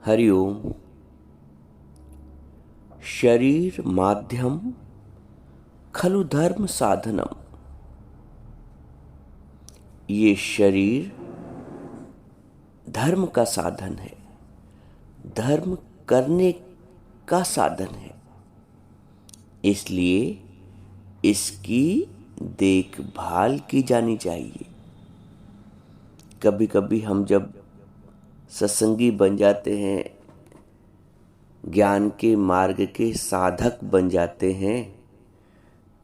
हरिओम। शरीर माध्यम खलु धर्म साधनम। ये शरीर धर्म का साधन है, धर्म करने का साधन है। इसलिए इसकी देखभाल की जानी चाहिए। कभी कभी हम जब सत्संगी बन जाते हैं, ज्ञान के मार्ग के साधक बन जाते हैं,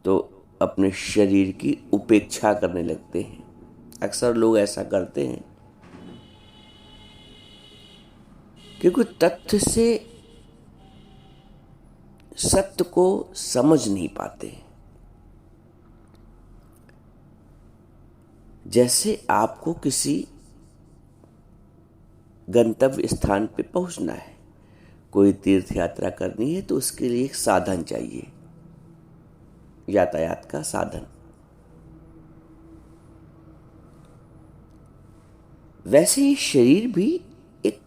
तो अपने शरीर की उपेक्षा करने लगते हैं। अक्सर लोग ऐसा करते हैं क्योंकि तथ्य से सत्य को समझ नहीं पाते। जैसे आपको किसी गंतव्य स्थान पे पहुंचना है, कोई तीर्थ यात्रा करनी है, तो उसके लिए एक साधन चाहिए, यातायात का साधन। वैसे ही शरीर भी एक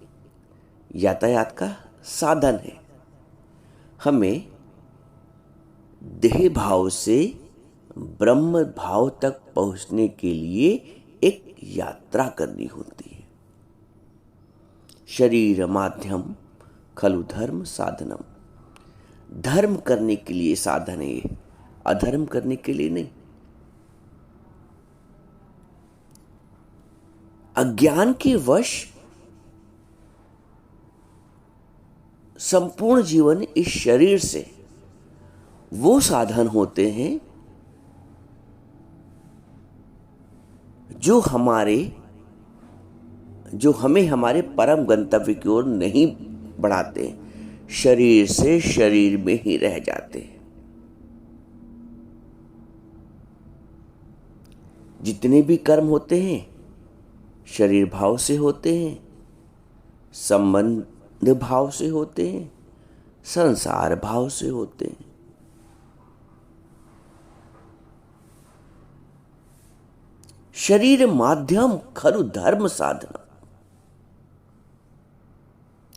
यातायात का साधन है। हमें देह भाव से ब्रह्म भाव तक पहुंचने के लिए एक यात्रा करनी होती है। शरीर माध्यम खलु धर्म साधनम। धर्म करने के लिए साधन है, अधर्म करने के लिए नहीं। अज्ञान के वश संपूर्ण जीवन इस शरीर से वो साधन होते हैं जो हमें हमारे परम गंतव्य की ओर नहीं बढ़ाते, शरीर से शरीर में ही रह जाते हैं। जितने भी कर्म होते हैं शरीर भाव से होते हैं, संबंध भाव से होते हैं, संसार भाव से होते हैं। शरीर माध्यम खलु धर्म साधन।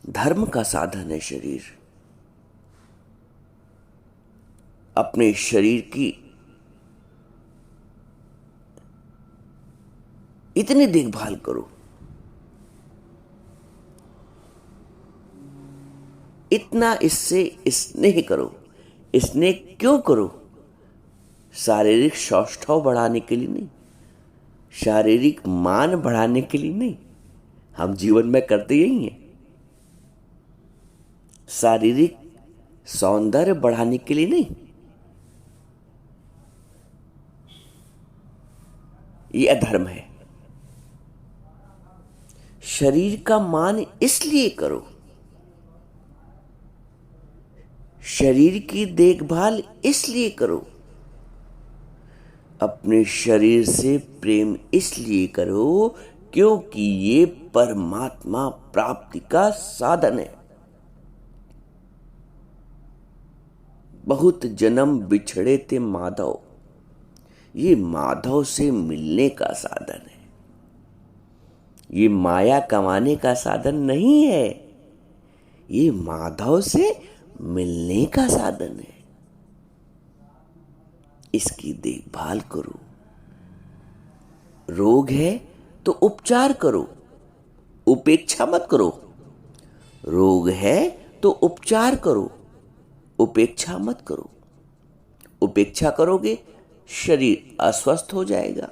धर्म का साधन है शरीर। अपने शरीर की इतनी देखभाल करो, इतना इससे स्नेह करो। स्नेह क्यों करो? शारीरिक सौष्ठव बढ़ाने के लिए नहीं, शारीरिक मान बढ़ाने के लिए नहीं। हम जीवन में करते यही हैं। शारीरिक सौंदर्य बढ़ाने के लिए नहीं। ये अधर्म है। शरीर का मान इसलिए करो, शरीर की देखभाल इसलिए करो, अपने शरीर से प्रेम इसलिए करो क्योंकि ये परमात्मा प्राप्ति का साधन है। बहुत जन्म बिछड़े थे माधव, ये माधव से मिलने का साधन है। ये माया कमाने का साधन नहीं है, ये माधव से मिलने का साधन है। इसकी देखभाल करो। रोग है तो उपचार करो, उपेक्षा मत करो। रोग है तो उपचार करो, उपेक्षा मत करो। उपेक्षा करोगे शरीर अस्वस्थ हो जाएगा,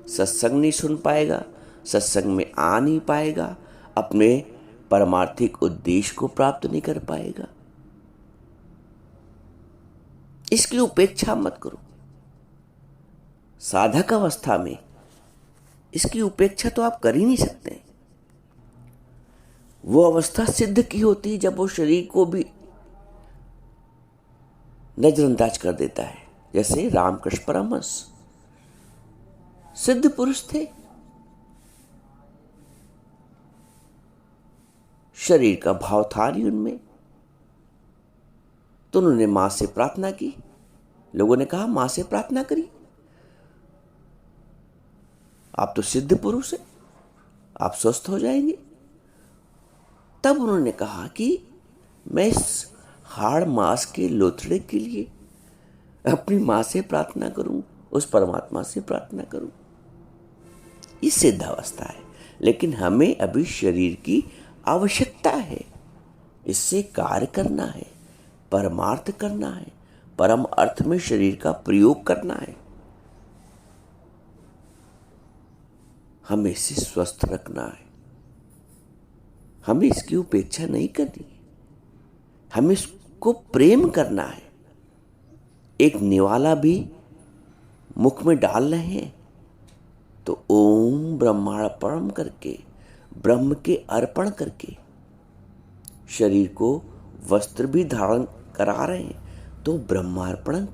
सत्संग नहीं सुन पाएगा, सत्संग में आ नहीं पाएगा, अपने परमार्थिक उद्देश्य को प्राप्त नहीं कर पाएगा। इसकी उपेक्षा मत करो। साधक अवस्था में इसकी उपेक्षा तो आप कर ही नहीं सकते। वो अवस्था सिद्ध की होती है जब वो शरीर को भी नजरअंदाज कर देता है। जैसे रामकृष्ण परमहंस सिद्ध पुरुष थे, शरीर का भाव था नहीं उनमें, तो उन्होंने मां से प्रार्थना की। लोगों ने कहा मां से प्रार्थना करी, आप तो सिद्ध पुरुष हैं, आप स्वस्थ हो जाएंगे। तब उन्होंने कहा कि मैं इस हाड़ मांस के लोथड़े के लिए अपनी मां से प्रार्थना करूं, उस परमात्मा से प्रार्थना करूं। ये सिद्धावस्था है, लेकिन हमें अभी शरीर की आवश्यकता है। इससे कार्य करना है, परमार्थ करना है, परम अर्थ में शरीर का प्रयोग करना है। हमें इसे स्वस्थ रखना है। हमें इसकी उपेक्षा नहीं करनी है, हमें इसको प्रेम करना है। एक निवाला भी मुख में डाल रहे हैं तो ओम ब्रह्मार्पणम करके, ब्रह्म के अर्पण करके, शरीर को वस्त्र भी धारण करा रहे हैं तो ब्रह्मार्पण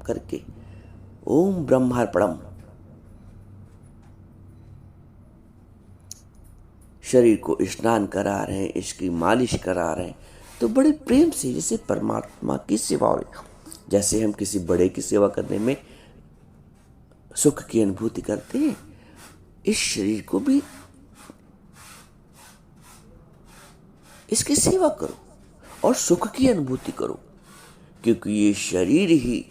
करके, ओम ब्रह्मार्पणम। शरीर को स्नान करा रहे हैं, इसकी मालिश करा रहे हैं तो बड़े प्रेम से, जैसे परमात्मा की सेवा हो रही। जैसे हम किसी बड़े की सेवा करने में सुख की अनुभूति करते हैं, इस शरीर को भी इसकी सेवा करो और सुख की अनुभूति करो, क्योंकि ये शरीर ही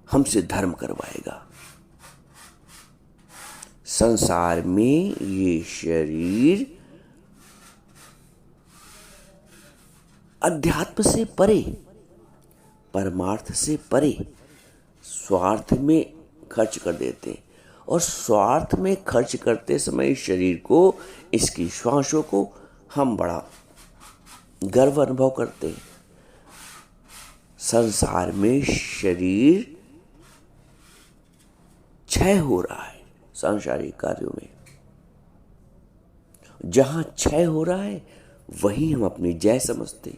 हमसे धर्म करवाएगा। संसार में ये शरीर अध्यात्म से परे, परमार्थ से परे स्वार्थ में खर्च कर देते हैं, और स्वार्थ में खर्च करते समय शरीर को, इसकी श्वासों को हम बड़ा गर्व अनुभव करते हैं। संसार में शरीर क्षय हो रहा है, सांसारिक कार्यों में जहां क्षय हो रहा है वहीं हम अपनी जय समझते।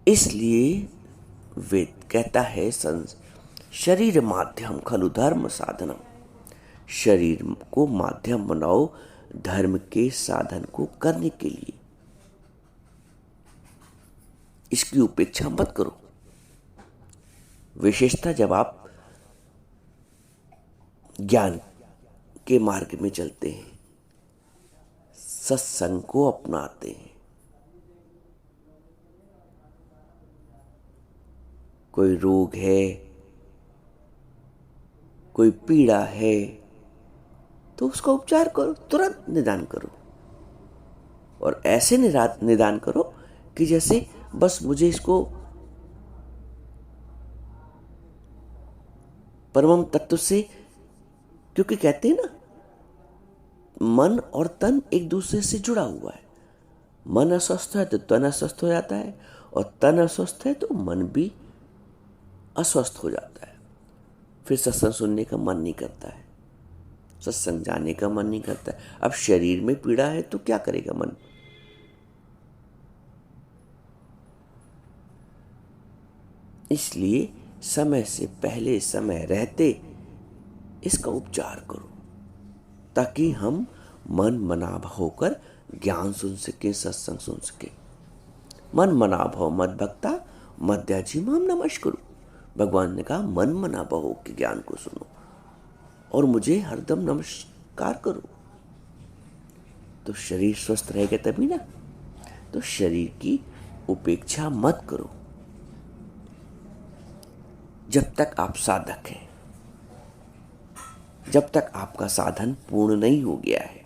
इसलिए वेद कहता है शरीर माध्यम खलु धर्म साधनम, शरीर को माध्यम बनाओ धर्म के साधन को करने के लिए। इसकी उपेक्षा मत करो। विशेषता जब आप ज्ञान के मार्ग में चलते हैं, सत्संग को अपनाते हैं, कोई रोग है, कोई पीड़ा है, तो उसका उपचार करो, तुरंत निदान करो। और ऐसे निदान करो कि जैसे बस मुझे इसको परम तत्व से, क्योंकि कहते हैं ना, मन और तन एक दूसरे से जुड़ा हुआ है। मन अस्वस्थ है तो तन अस्वस्थ हो जाता है, और तन अस्वस्थ है तो मन भी अस्वस्थ हो जाता है। फिर सत्संग सुनने का मन नहीं करता है, सत्संग जाने का मन नहीं करता है। अब शरीर में पीड़ा है तो क्या करेगा मन? इसलिए समय से पहले, समय रहते इसका उपचार करो, ताकि हम मन मनाभ होकर ज्ञान सुन सके, सत्संग सुन सके। मन मनाभ हो मद भक्ता मध्याजी माम नमस्कुरु। भगवान ने कहा मन मनाभ हो के ज्ञान को सुनो और मुझे हरदम नमस्कार करो। तो शरीर स्वस्थ रहेगा तभी ना। तो शरीर की उपेक्षा मत करो जब तक आप साधक हैं, जब तक आपका साधन पूर्ण नहीं हो गया है,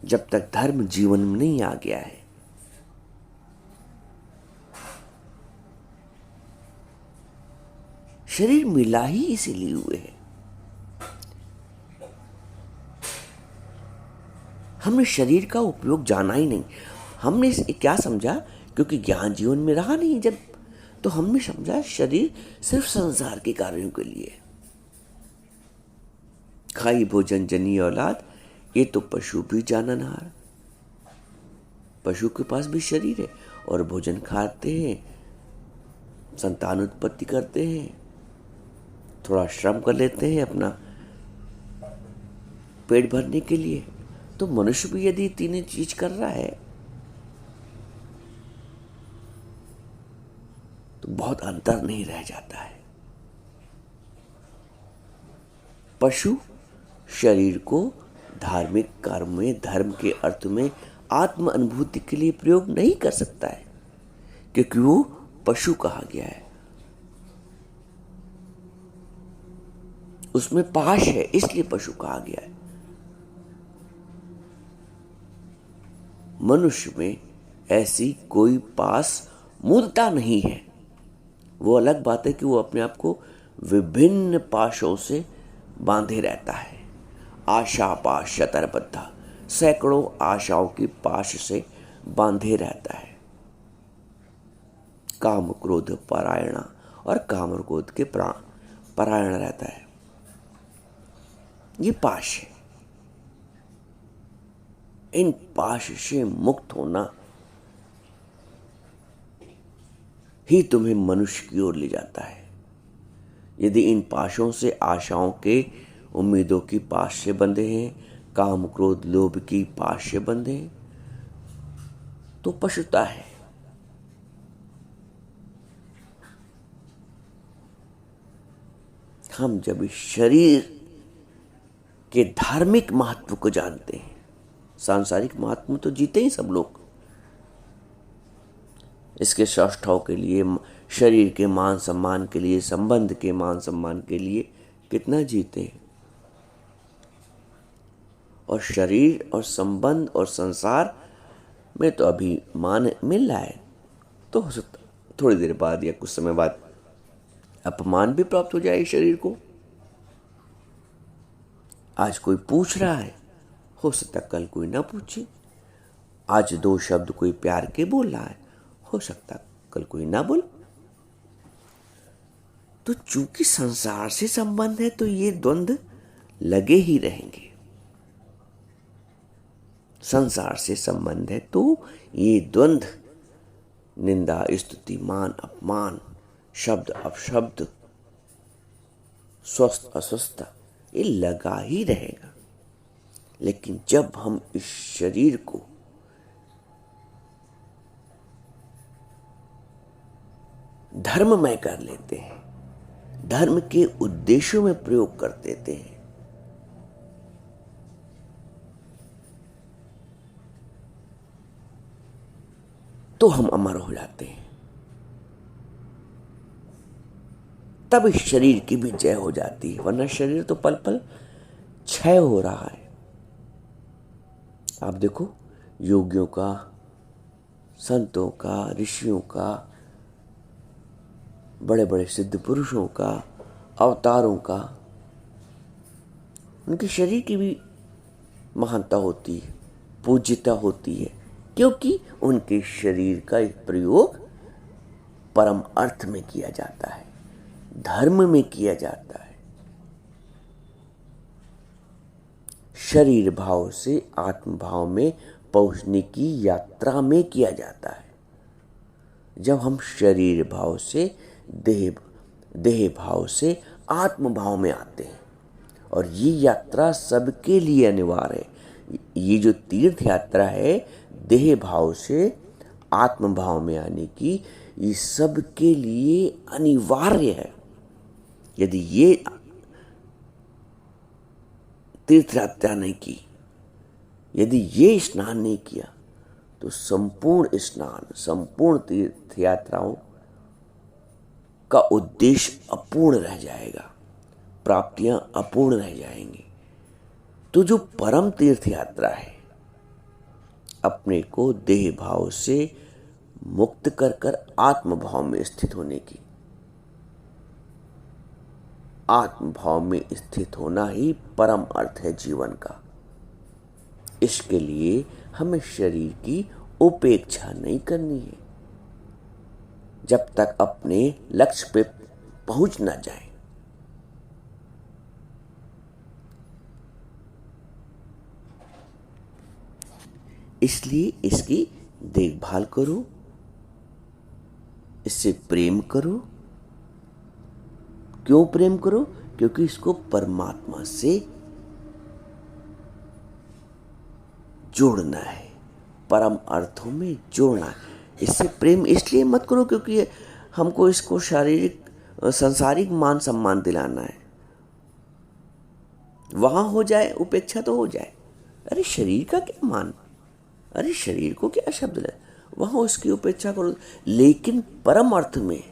जब तक धर्म जीवन में नहीं आ गया है। शरीर मिला ही इसीलिए हुए है। हमने शरीर का उपयोग जाना ही नहीं। हमने क्या समझा, क्योंकि ज्ञान जीवन में रहा नहीं जब, तो हमने समझा शरीर सिर्फ संसार के कार्यों के लिए। खाई भोजन जनी औलाद, ये तो पशु भी जाननहार। पशु के पास भी शरीर है और भोजन खाते हैं, संतान उत्पत्ति करते हैं, थोड़ा श्रम कर लेते हैं अपना पेट भरने के लिए। तो मनुष्य भी यदि तीनों चीज कर रहा है तो बहुत अंतर नहीं रह जाता है। पशु शरीर को धार्मिक कर्म में, धर्म के अर्थ में आत्म अनुभूति के लिए प्रयोग नहीं कर सकता है, क्योंकि वो पशु कहा गया है, उसमें पाश है, इसलिए पशु कहा गया है। मनुष्य में ऐसी कोई पास मूर्ता नहीं है। वो अलग बात है कि वो अपने आप को विभिन्न पाशों से बांधे रहता है। आशा पाश शतरबद्धा, सैकड़ों आशाओं की पाश से बांधे रहता है। काम क्रोध परायणा, और काम क्रोध के परायण रहता है। ये पाश है। इन पाश से मुक्त होना ही तुम्हें मनुष्य की ओर ले जाता है। यदि इन पाशों से, आशाओं के, उम्मीदों की पाश से बंधे हैं, काम क्रोध लोभ की पाश से बंधे हैं, तो पशुता है। हम जब इस शरीर के धार्मिक महत्व को जानते हैं, सांसारिक महत्व तो जीते ही सब लोग, इसके सौष्ठव के लिए, शरीर के मान सम्मान के लिए, संबंध के मान सम्मान के लिए कितना जीते हैं। और शरीर और संबंध और संसार में तो अभी मान मिल रहा है, तो हो सकता थोड़ी देर बाद या कुछ समय बाद अपमान भी प्राप्त हो जाए शरीर को। आज कोई पूछ रहा है, हो सकता कल कोई ना पूछे। आज दो शब्द कोई प्यार के बोल रहा है, हो सकता कल कोई ना बोल। तो चूंकि संसार से संबंध है, तो ये द्वंद्व लगे ही रहेंगे। संसार से संबंध है तो ये द्वंद्व, निंदा स्तुति मान अपमान, शब्द अपशब्द, स्वस्थ अस्वस्थ, ये लगा ही रहेगा। लेकिन जब हम इस शरीर को धर्ममय कर लेते हैं, धर्म के उद्देश्यों में प्रयोग कर देते हैं, तो हम अमर हो जाते हैं। तब इस शरीर की भी जय हो जाती है, वरना शरीर तो पल पल क्षय हो रहा है। आप देखो, योगियों का, संतों का, ऋषियों का, बड़े बड़े सिद्ध पुरुषों का, अवतारों का, उनके शरीर की भी महानता होती है, पूज्यता होती है, क्योंकि उनके शरीर का प्रयोग परम अर्थ में किया जाता है, धर्म में किया जाता है। शरीर भाव से आत्म भाव में पहुंचने की यात्रा में किया जाता है। जब हम शरीर भाव से देह भाव से आत्म भाव में आते हैं, और ये यात्रा सबके लिए अनिवार्य है। ये जो तीर्थ यात्रा है देह भाव से आत्म भाव में आने की, ये सबके लिए अनिवार्य है। यदि ये तीर्थ यात्रा नहीं की, यदि ये स्नान नहीं किया, तो संपूर्ण स्नान, संपूर्ण तीर्थ यात्राओं का उद्देश्य अपूर्ण रह जाएगा, प्राप्तियां अपूर्ण रह जाएंगी। तो जो परम तीर्थ यात्रा है, अपने को देह भाव से मुक्त कर कर आत्म भाव में स्थित होने की, आत्म भाव में स्थित होना ही परम अर्थ है जीवन का। इसके लिए हमें शरीर की उपेक्षा नहीं करनी है, जब तक अपने लक्ष्य पे पहुंच ना जाए। इसलिए इसकी देखभाल करो, इससे प्रेम करो। क्यों प्रेम करो? क्योंकि इसको परमात्मा से जोड़ना है, परम अर्थों में जोड़ना है। इससे प्रेम इसलिए मत करो क्योंकि हमको इसको शारीरिक सांसारिक मान सम्मान दिलाना है, वहां हो जाए उपेक्षा तो हो जाए। अरे शरीर का क्या मान, अरे शरीर को क्या शब्द है, वहां उसकी उपेक्षा करो। लेकिन परम अर्थ में,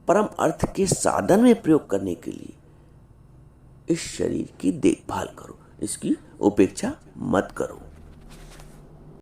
परम अर्थ के साधन में प्रयोग करने के लिए इस शरीर की देखभाल करो, इसकी उपेक्षा मत करो।